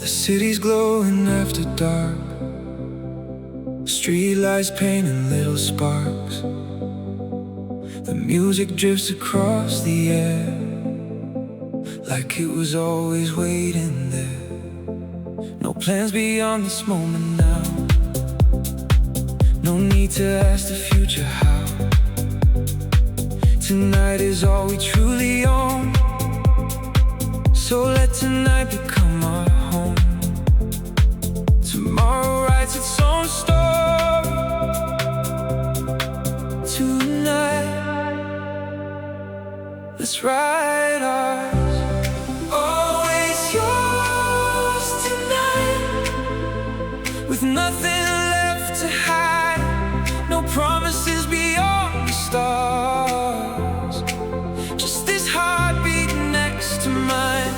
City's glowing after dark, street lights painting little sparks. The music drifts across the air, like it was always waiting there. No plans beyond this moment now, no need to ask the future how. Tonight is all we truly own, so let tonight become our home. Tomorrow writes its own story. Tonight, let's write ours. Always yours tonight, with nothing left to hide. No promises beyond the stars, just this heartbeat next to mine.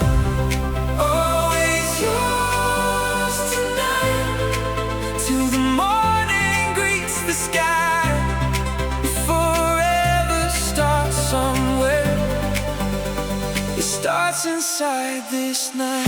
Starts inside this night.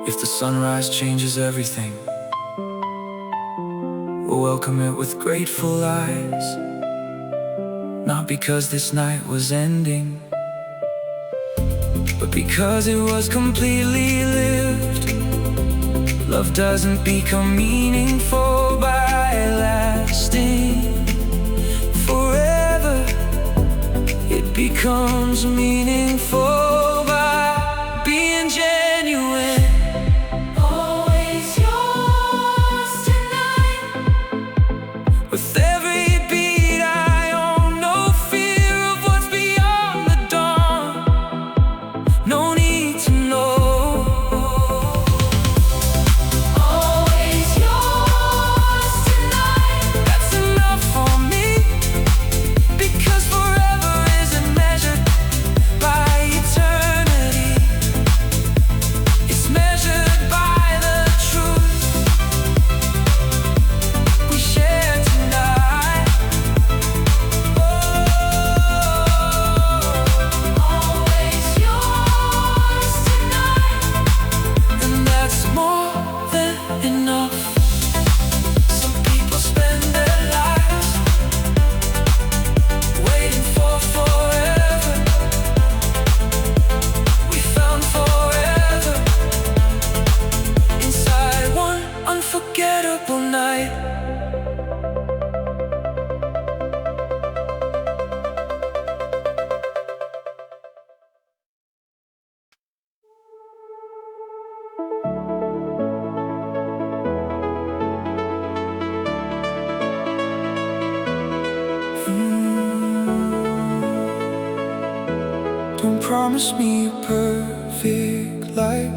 If the sunrise changes everything, we'll welcome it with grateful eyes. Not because this night was ending, but because it was completely lived. Love doesn't become meaningful by lasting forever. It becomes meaningful by being genuine. Unforgettable night. Don't promise me a perfect life,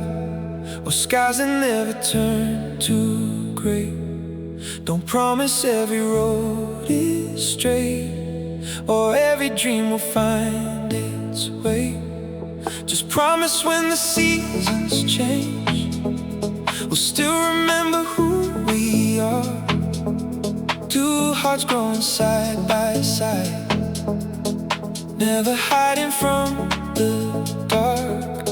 or skies that never turn to gray. Don't promise every road is straight, or every dream will find its way. Just promise when the seasons change, we'll still remember who we are. Two hearts growing side by side, never hiding from the dark.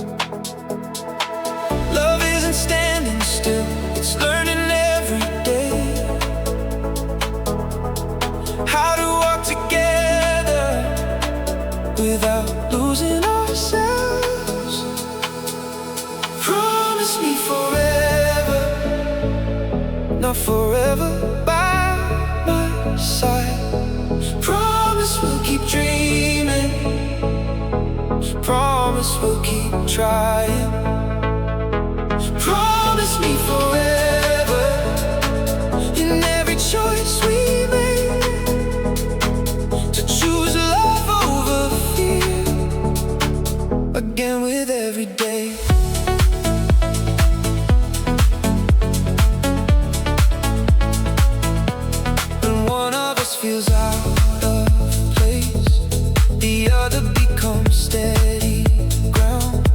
Love isn't standing still, it's learning every day how to walk together without losing ourselves. Promise me forever, not forever by my side. Promise we'll keep dreaming, promise we'll keep trying. Promise me forever in every choice we make, to choose love over fear again with every day. When one of us feels out of place, the other becomes steady ground.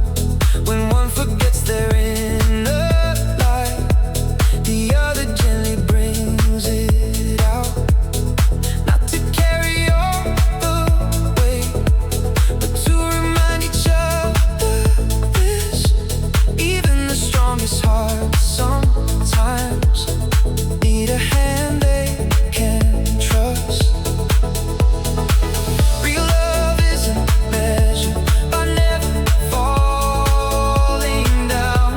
When one forgets their inner light, the other gently brings it out. Not to carry all the weight, but to remind each other this. Even the strongest hearts sometimes need a hand they can trust. Real love isn't measured by never falling down.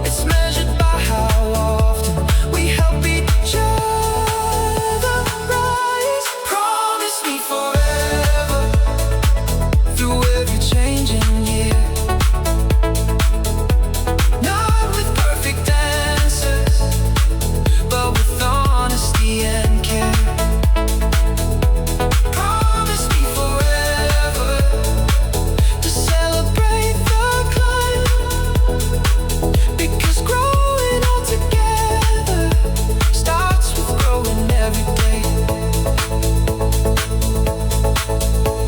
It's measured by how often we help each other rise. Promise me forever through every changing year, not with perfect answers, but with honesty and care. Promise me forever to celebrate the climb, because growing all together starts with growing every day.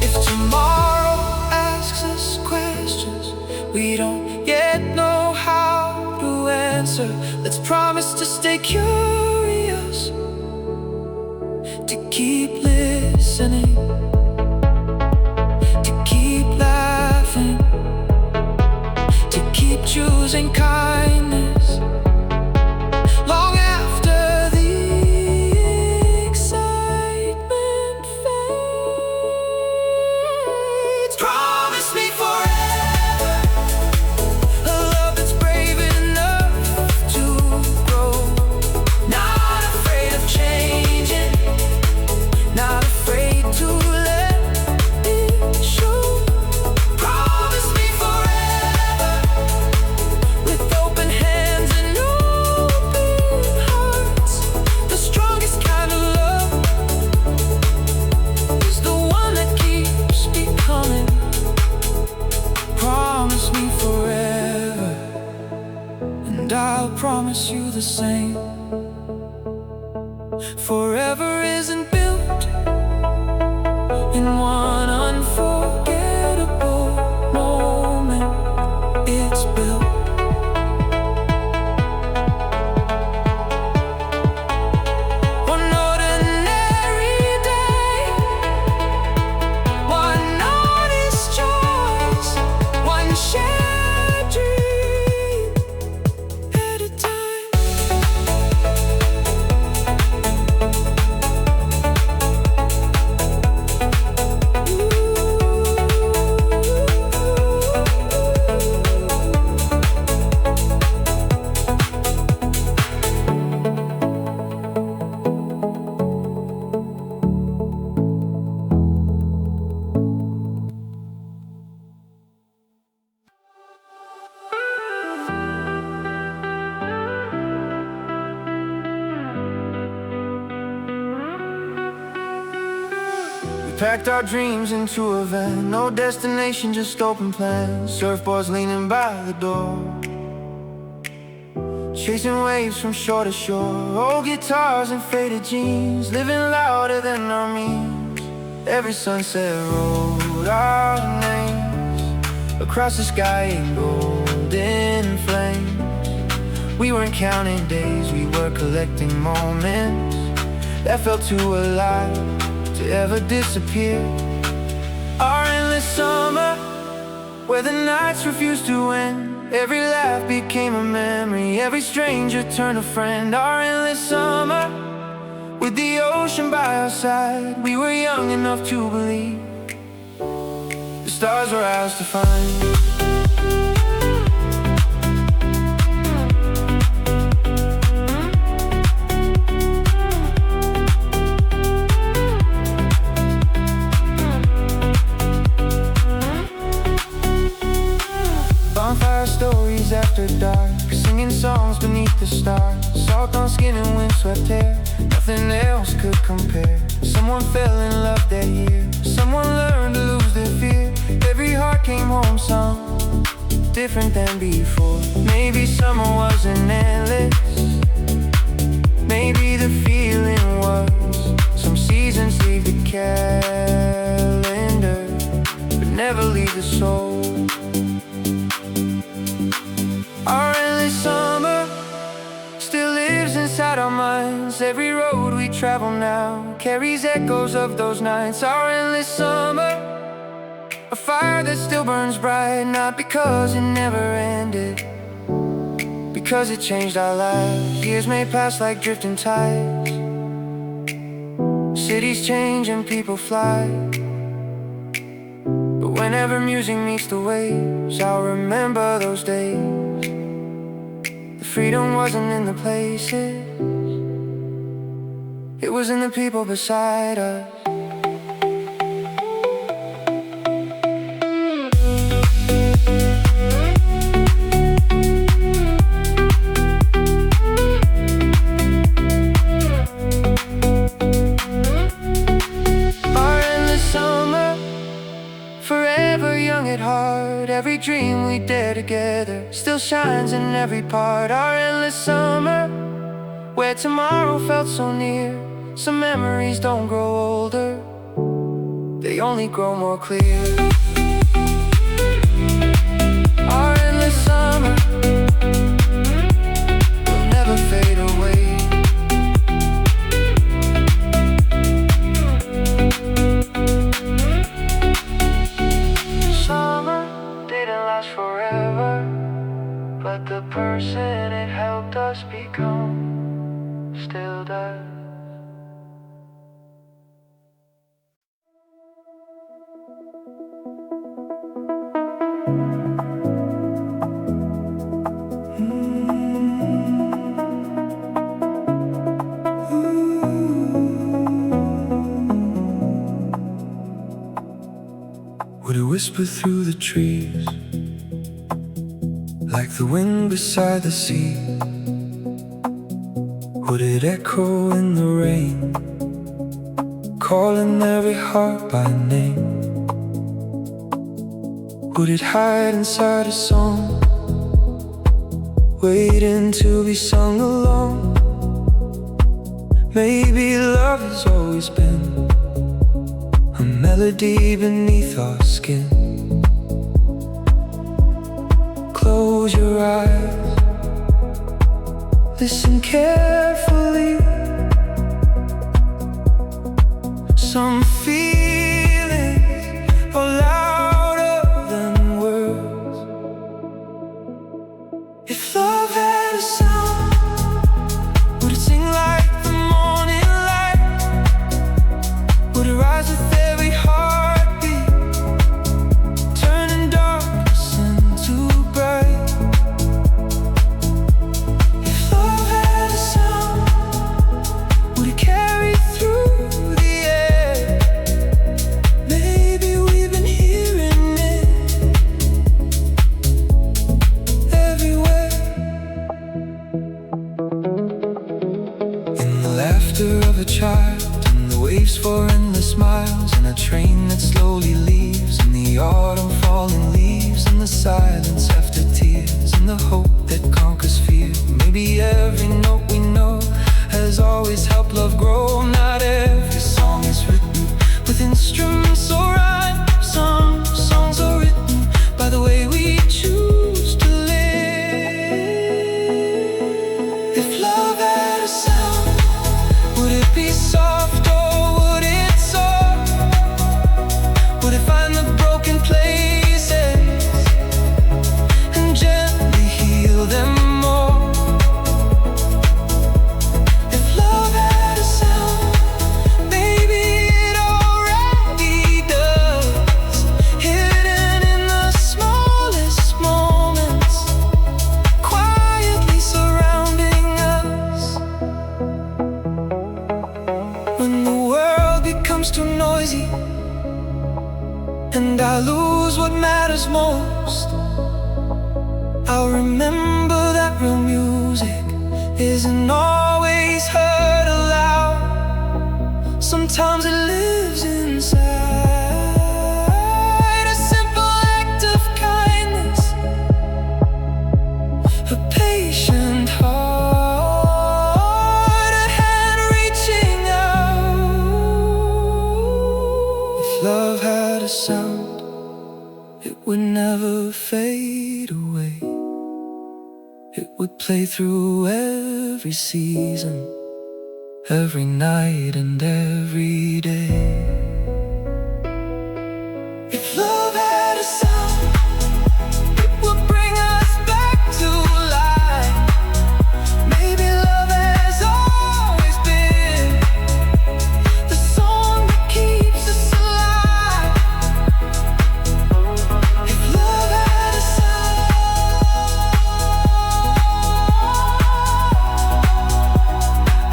If tomorrow asks us questions we don't yet know how to answer, let's promise to stay curious, to keep listening, to keep laughing, to keep choosing kindness long after the excitement fades. Promise me forever a love that's brave enough to grow, not afraid of changing, not afraid to let it show. Promise me forever with open hands and open hearts. The strongest kind of love is the one that keeps becoming. Promise me forever, and I'll promise you the same. Forever isn't built in one unforgettable moment. It's built one ordinary day, one honest choice, one shared dream at a time. Packed our dreams into a van, no destination, just open plans. Surfboards leaning by the door, chasing waves from shore to shore. Old guitars and faded jeans, living louder than our means. Every sunset wrote our names across the sky in golden flames. We weren't counting days, we were collecting moments that felt too alive to ever disappear. Our endless summer, where the nights refused to end. Every laugh became a memory, every stranger turned a friend. Our endless summer, with the ocean by our side. We were young enough to believe the stars were ours to find. Stories after dark, singing songs beneath the stars. Salt on skin and windswept hair, nothing else could compare. Someone fell in love that year, someone learned to lose their fear. Every heart came home sung, different than before. Maybe summer wasn't endless, maybe the feeling was some seasons leave the calendar, but never leave the soul. Our endless summer still lives inside our minds. Every road we travel now carries echoes of those nights. Our endless summer, a fire that still burns bright. Not because it never ended, because it changed our lives. Years may pass like drifting tides, cities change and people fly, but whenever music meets the waves, I'll remember those days. Freedom wasn't in the places, it was in the people beside us. Our endless summer, forever young at heart. Every dream we dare together still shines in every part. Our endless summer, where tomorrow felt so near. Some memories don't grow older, they only grow more clear. Our endless summer will never fade away. Summer didn't last forever, but the person it helped us become still does. Would it whisper through the trees like the wind beside the sea? Would it echo in the rain, calling every heart by name? Would it hide inside a song, waiting to be sung along? Maybe love has always been a melody beneath our skin. Close your eyes, listen carefully. Some feelings are louder than words. If love had a sound, would it sing like the morning light? Would it rise with every heartbeat, turning darkness into bright? If love had a sound, would it carry through the air? Maybe we've been hearing it everywhere. In the laughter of a child, in the waves for endless miles, in a train that slowly leaves, in the autumn falling leaves, in the silence after tears, in the hope that conquers fear. Maybe every note we know has always helped love grow. Not every song is written with instruments noisy, and I lose what matters most. I'll remember that real music isn't always heard aloud. Sometimes it lives inside a simple act of kindness, a patient heart, a hand reaching out. If love had a sound, it would never fade away. It would play through every season, every night and every day. If love had a sound, it would bring us back to life. Maybe love has always been the song that keeps us alive. If love had a sound,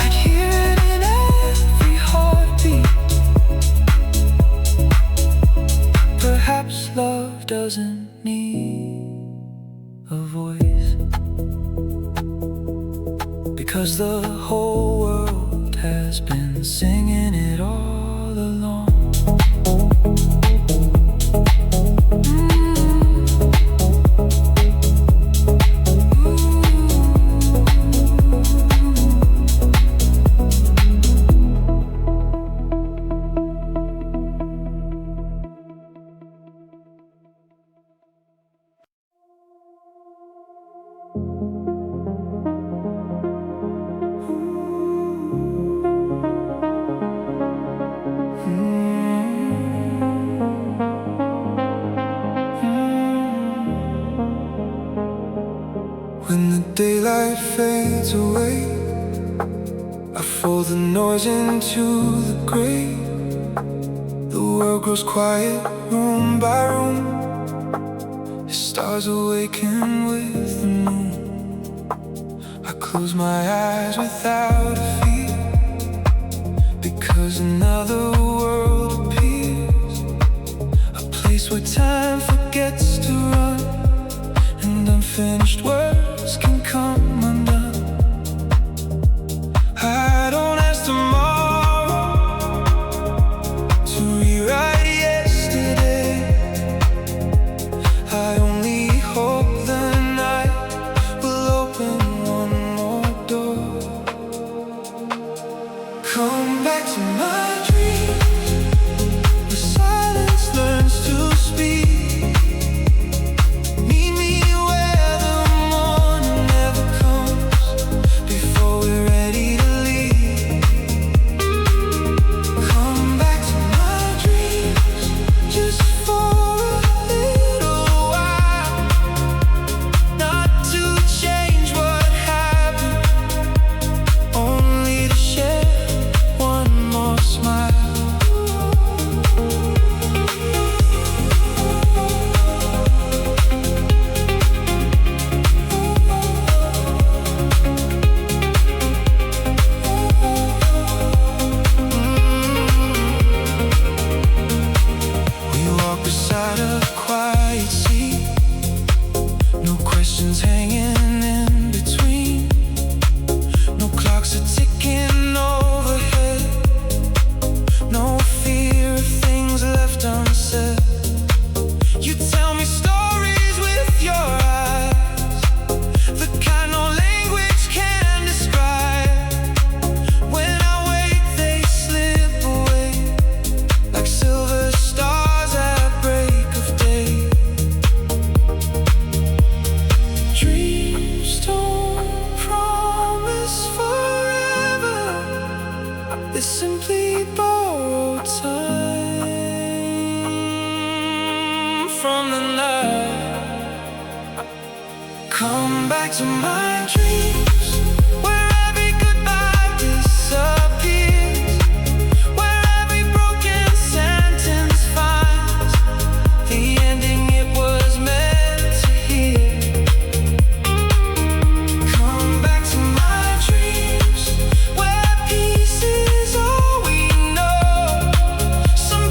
I'd hear it in every heartbeat. Perhaps love doesn't need a voice, because the whole world has been singing it all along. When the daylight fades away, I fold the noise into the grave. The world grows quiet, room by room. The stars awaken with the moon. I close my eyes without a fear, because another world appears, a place where time forgets to run, and unfinished words can come undone. I don't ask tomorrow to rewrite yesterday. I only hope the night will open one more door. Come back to my dreams, the silence learns to speak. Meet me where the morning never comes, before we're ready to leave. Come back to my dreams, just for a little while. Not to change what happened, only to share one more smile. We walk beside a quiet sea, no questions hanging in between. No clocks are ticking overhead, no fear of things left unsaid. You tell me stories with your eyes, the kind no language can describe. When I wait, they slip away like silver stars at break of day. Dreams don't promise forever, they simply borrow time from the night. Come back to my dreams, where every goodbye disappears, where every broken sentence finds the ending it was meant to hear. Come back to my dreams, where peace is all we know. Some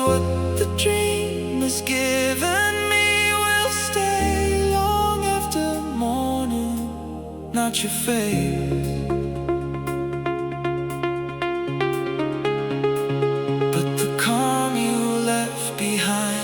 what the dream has given me will stay long after morning, not your face, but the calm you left behind.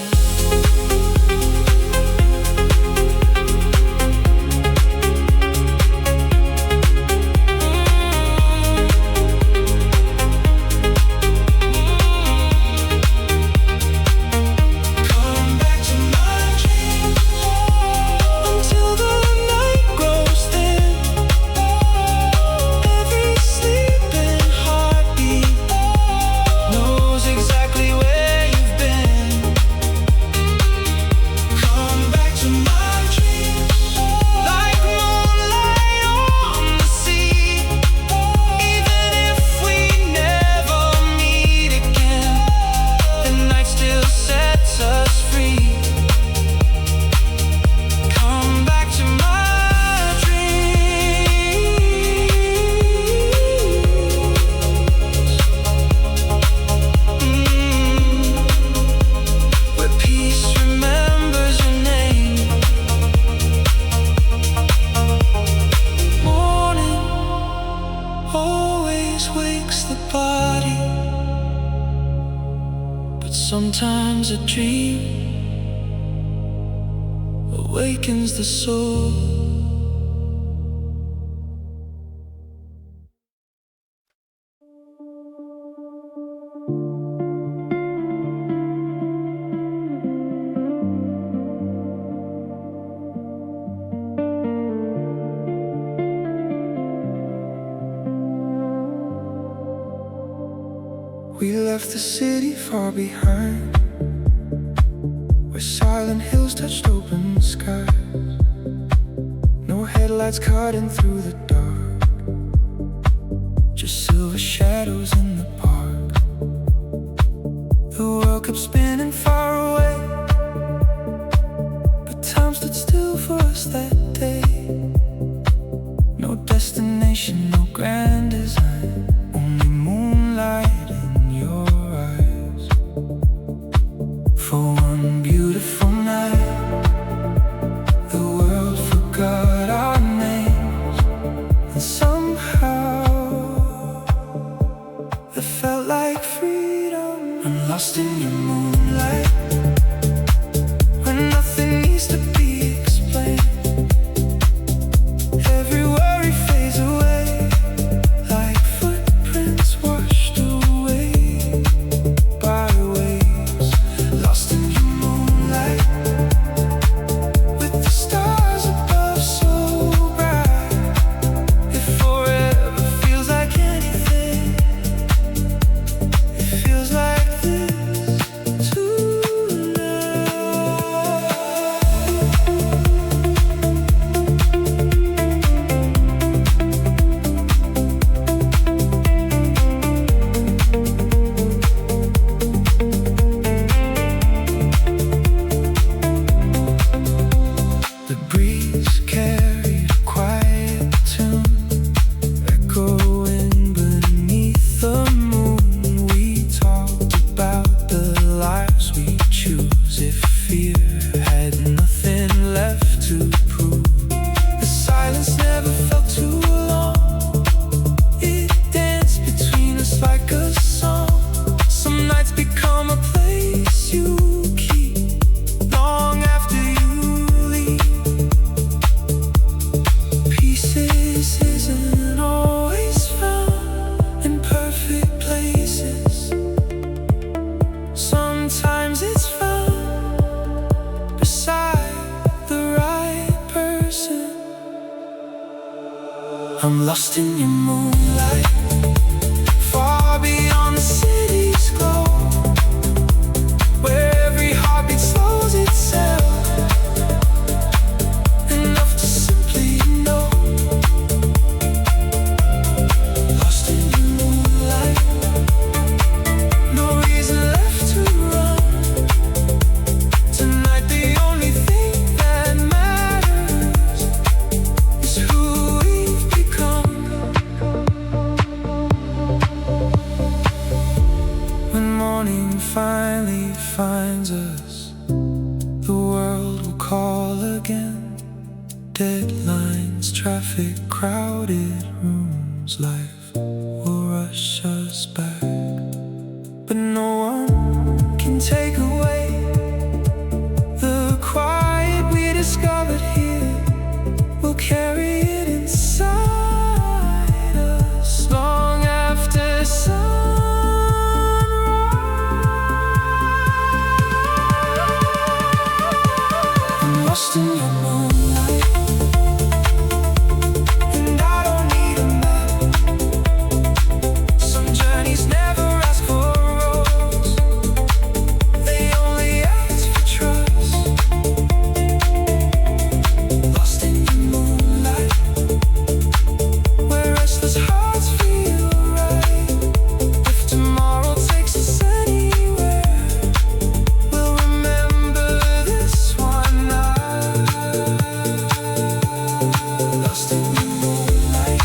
Sometimes a dream awakens the soul. We left the city far behind, where silent hills touched open skies. No headlights cutting through the dark, just silver shadows in the park. The world kept spinning far away, but time stood still for us that day. No destination, no grand design, only moonlight. For one beautiful night, the world forgot our names, and somehow it felt like freedom. I'm lost in your moonlight, when nothing needs to be explained. Every worry fades away, like footprints washed away by waves. Lost in your moonlight, with the stars above so bright. It forever feels like anything, it feels like this. defines us. The world will call again. Deadlines, traffic, crowded rooms. Life will rush us back, but no one can take away the quiet we discovered here. We'll carry it inside us long after sunrise. I'm lost in your moonlight, and I don't need a map. Some journeys never ask for roads, they only ask for trust. Lost in your moonlight, where restless hearts feel right. If tomorrow takes us anywhere, we'll remember this one night. Lost in your moonlight,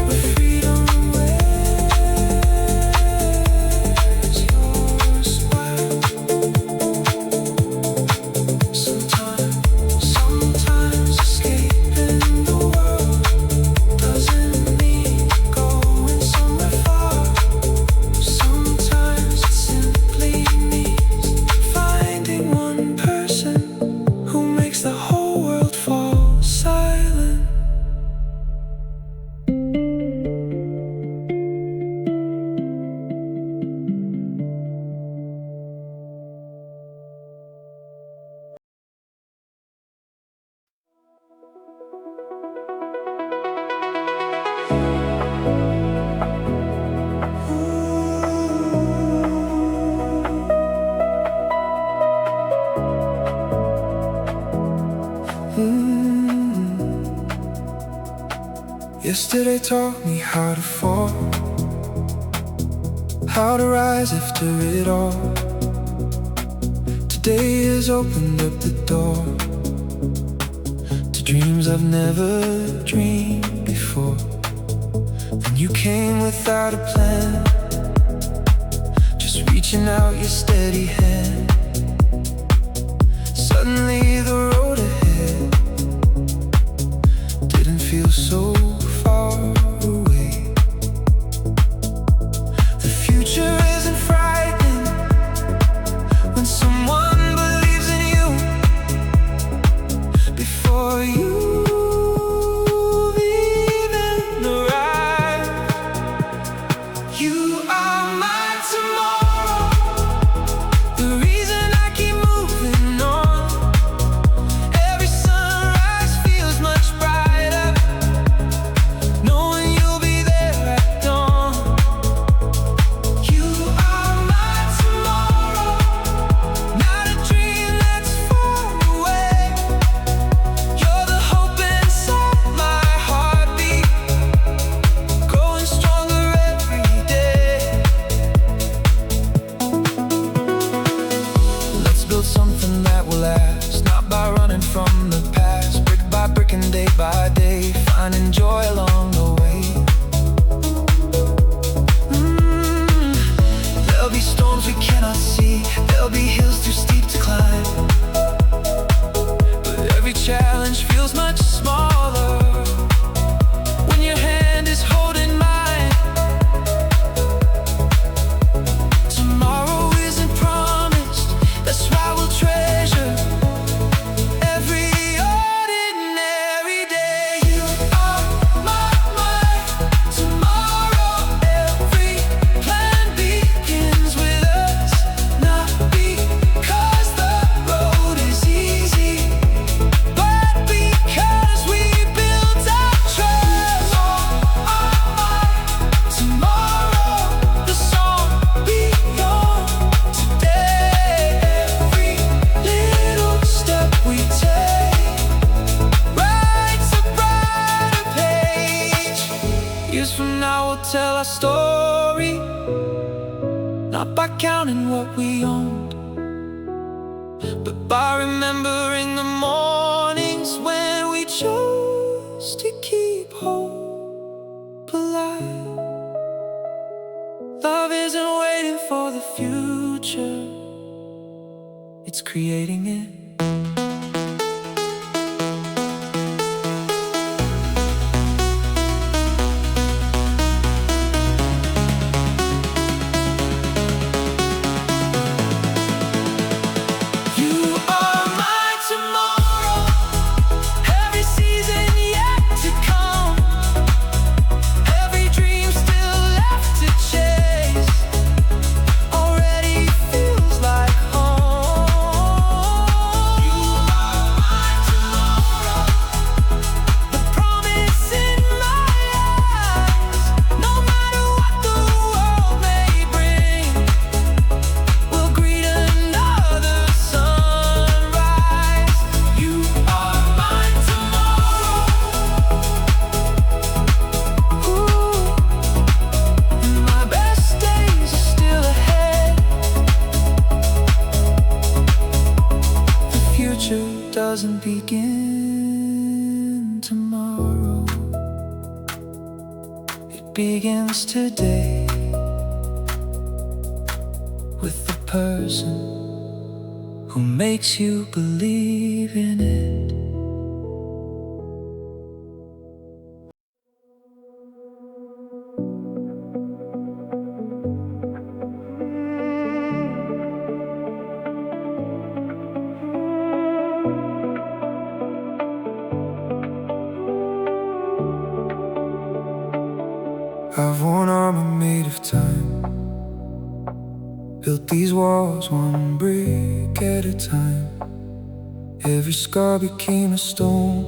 where freedom wears your smile. Sometimes escaping the world doesn't mean going somewhere far. Sometimes it simply means finding one person who makes the whole world fall silent. Yesterday taught me how to fall, how to rise after it all. Today has opened up the door to dreams I've never dreamed before. And you came without a plan, just reaching out your steady hand. Suddenly the road ahead didn't feel so far away. The future isn't frightening when someone believes in you before you've even arrived. You are my tomorrow, the reason I keep moving on. Every sunrise feels much brighter, knowing you'll be there at dawn. You are my tomorrow, not a dream that's far away. You're the hope inside my heartbeat, growing stronger every day. Let's build something that will last, not by running from the past. Brick by brick and day by day, finding joy along the way. There'll be storms we cannot see, there'll be hills too steep to climb, but every challenge feels much smaller when your hand is holding mine. Tomorrow isn't promised, that's why we'll treasure every ordinary day. You are my tomorrow. Every plan begins with us, not because the road is easy, but because we built our trust. Tomorrow, the song beyond today. Every little step we take writes a brighter page. Years from now we'll tell our story, not by counting what we owned, but by remembering the mornings when we chose to keep hope alive. it's creating it. Doesn't begin tomorrow, it begins today with the person who makes you believe in it. I've one armor made of time, built these walls one brick at a time. Every scar became a stone,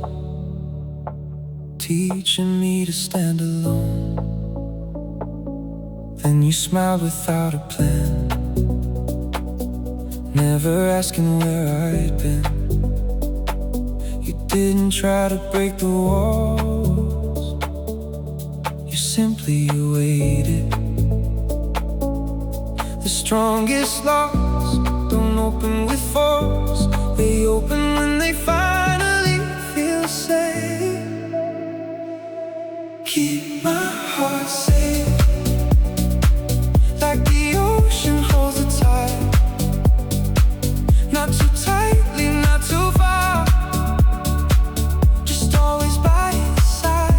teaching me to stand alone. Then you smiled without a plan, never asking where I'd been. You didn't try to break the walls, simply waited. The strongest locks don't open with force, they open when they finally feel safe. Keep my heart safe, like the ocean holds the tide. Not too tightly, not too far, just always by your side.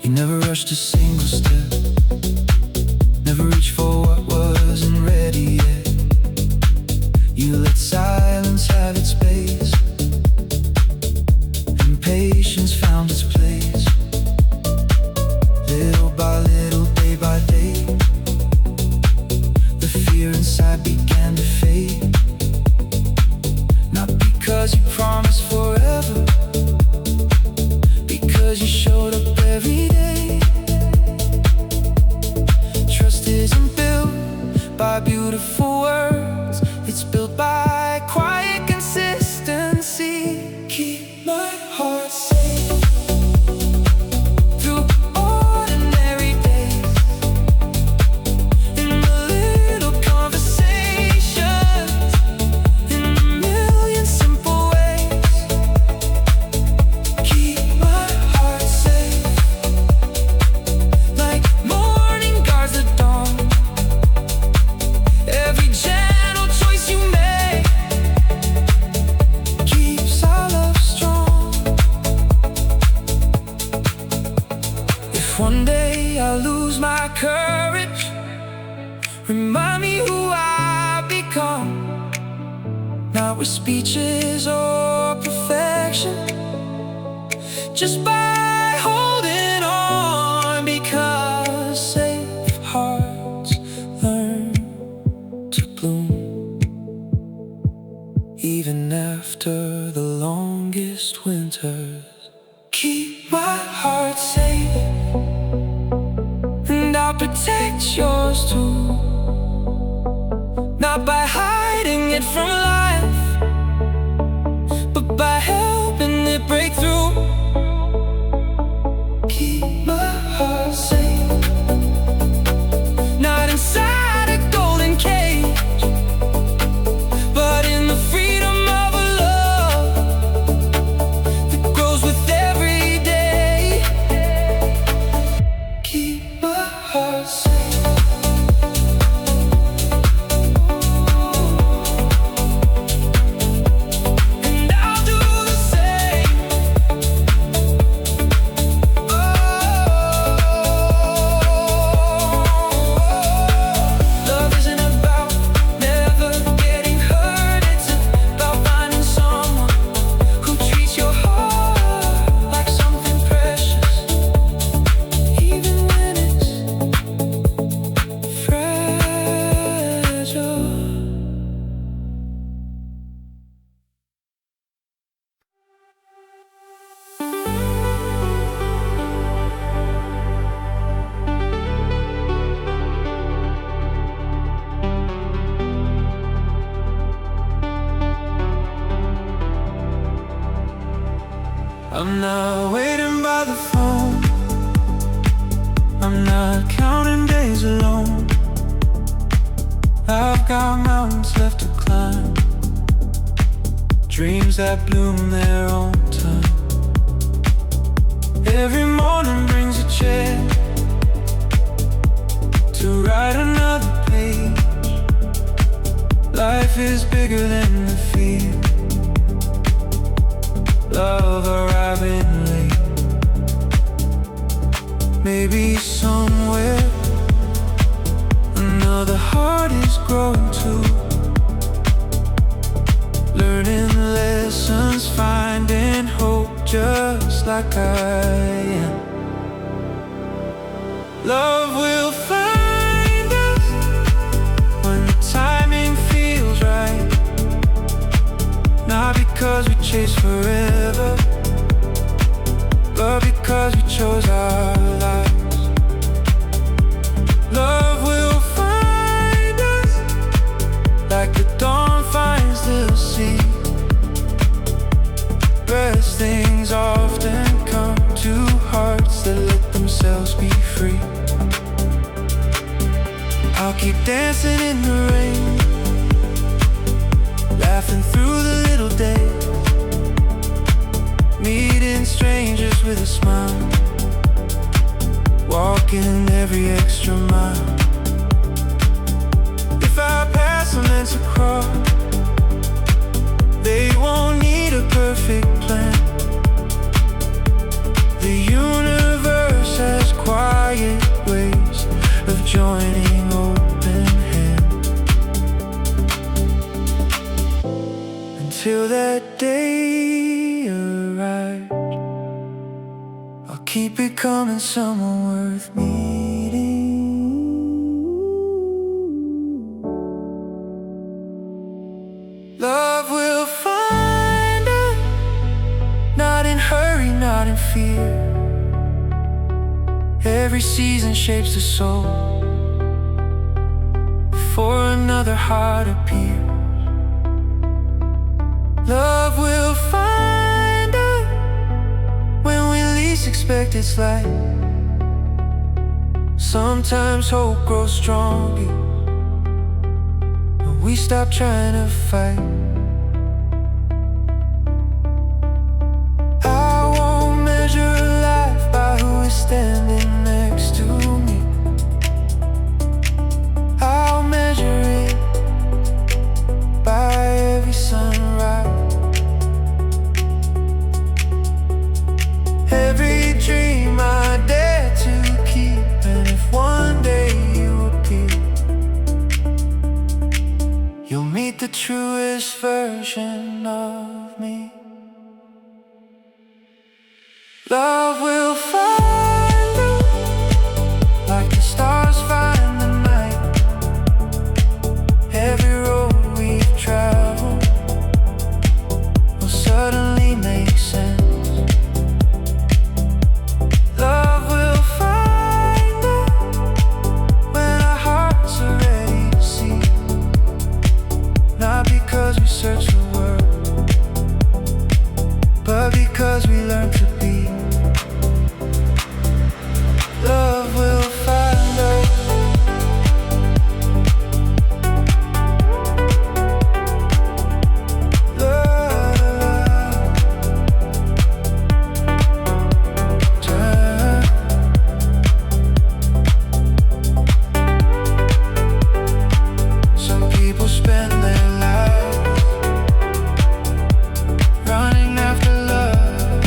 Never rushed a single step, never reached for what wasn't ready yet. You let silence have its space, and patience found its place. Little by little, day by day, the fear inside began to fade. Not because you promised forever, because you showed up every day. Trust isn't built by beautiful words, it's built by quiet consistency. Keep my heart safe through ordinary days, in the little conversations, in a million simple ways. Keep my heart safe, like morning guards the dawn. Every gentle choice you make keeps our love strong. If one day I lose my courage, remind me who I've become. Not with speeches or perfection, just by holding on. Because safe hearts learn to bloom, even after the longest winters. Keep my heart safe, and I'll protect yours too. Not by hiding it from life, but by helping it break through. Keep my heart safe, not inside a I'm not waiting by the phone, I'm not counting days alone. I've got mountains left to climb, dreams that bloom their own time. Every morning brings a chair to write another page. Life is bigger than the fear, love arriving late. Maybe somewhere another heart is growing too, learning lessons, finding hope just like I am. Love will find us when the timing feels right, not because we chase forever, but because we chose our lives. Love will find us like the dawn finds the sea. Best things often come to hearts that let themselves be free. I'll keep dancing in the rain, laughing through the little days, meeting strangers with a smile, walking every extra mile. If I pass them meant to cross, they won't need a perfect plan. The universe has quiet ways of joining open hands. Until that day arrives, I'll keep becoming someone worth meeting. Love will find us, not in hurry, not in fear. Every season shapes the soul before another heart appears. Love will find us when we least expect its light. Sometimes hope grows stronger when we stop trying to fight. I won't measure life by who is standing next to me. I'll measure it by every sunrise, every dream I dare to keep. And if one day you appear, you'll meet the truest version of me. Love will find us like the stars find the night. Every road we've traveled will suddenly make sense. Love will find us when our hearts are ready to see, not because we search the world, but because we learn to be. Love will find us. Some people spend their lives running after love.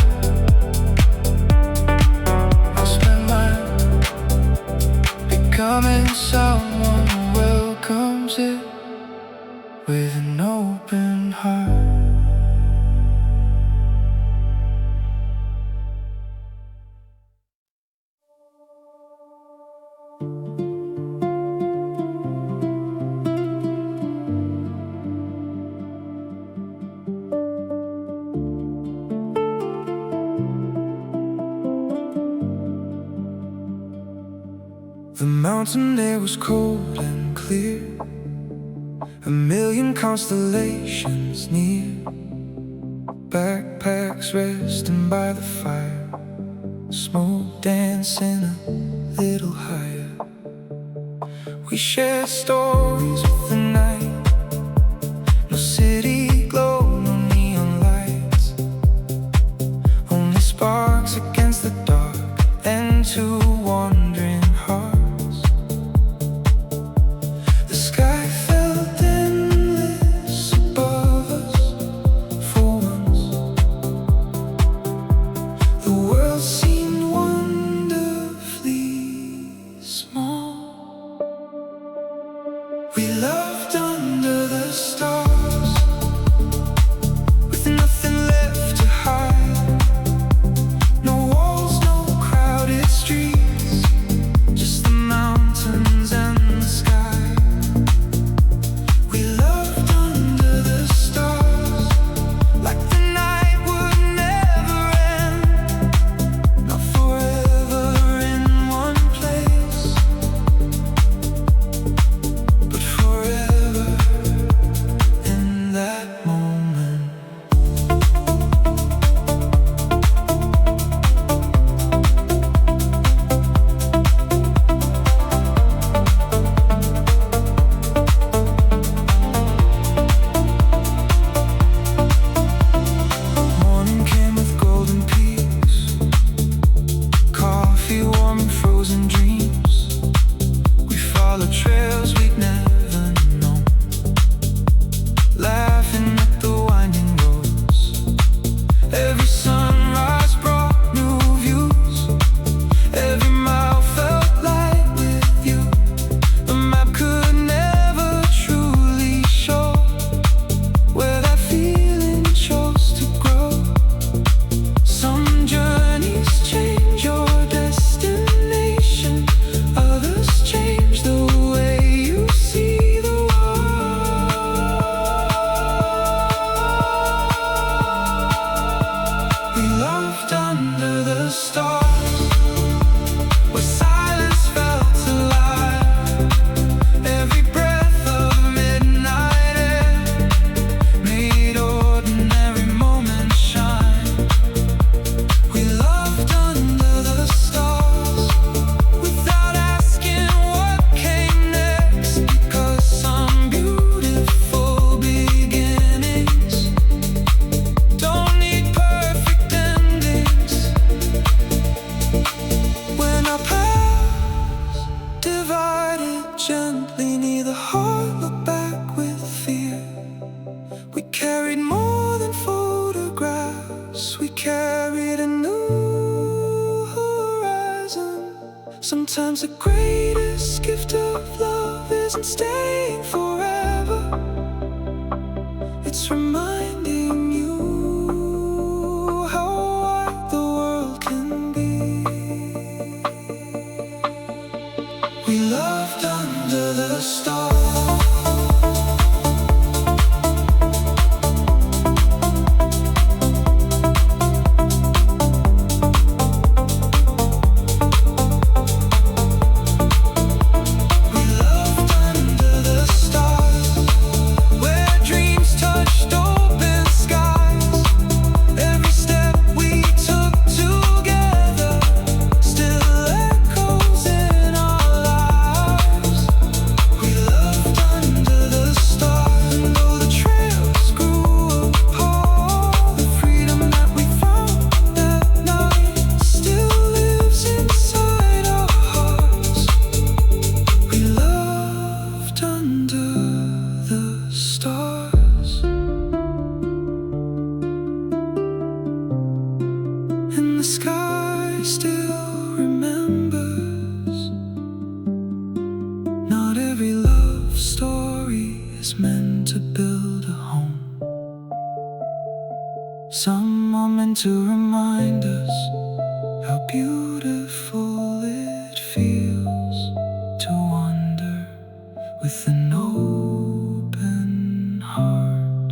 I'll spend mine becoming someone who welcomes it with an open heart. The mountain air was cold and clear, a million constellations near, backpacks resting by the fire, smoke dancing a little higher. We share stories with the night. No city glow, no neon lights, only sparks against the dark and two wandering hearts. The sky felt endless above us for once. The world seemed wonderfully small. We loved under the stars, with nothing left to hide. No walls, no crowded streets, just the mountains and the sky. We loved under the stars, like the night would never end. Not forever in one place, but forever in that moment. Morning came with golden peaks, coffee warm and frozen dreams. We followed trails we'd never known, laughing at the winding roads. Every sunrise brought new views, every mile felt light with you. A map could never truly show where that feeling chose to grow. Some journeys change your destination, others change the way you see the world. We loved under the stars, where silence felt alive. Every breath of midnight air made ordinary moments shine. We loved under the stars, without asking what came next, because some beautiful beginnings don't need perfect endings. When our paths divided gently, neither heart looked back with fear. We carried more than photographs, we carried a new horizon. Sometimes the greatest gift of love isn't staying forever, it's reminding you how wide the world can be. We loved under the stars. We loved under the stars, where dreams touched open skies. Every step we took together still echoes in our lives. We loved under the stars, and though the trails grew apart, the freedom that we found that night still lives inside our hearts. We loved under the stars, and the sky still remembers. Not every love story is meant to build a home. Some are meant to remind us how beautiful it feels to wander with an open heart.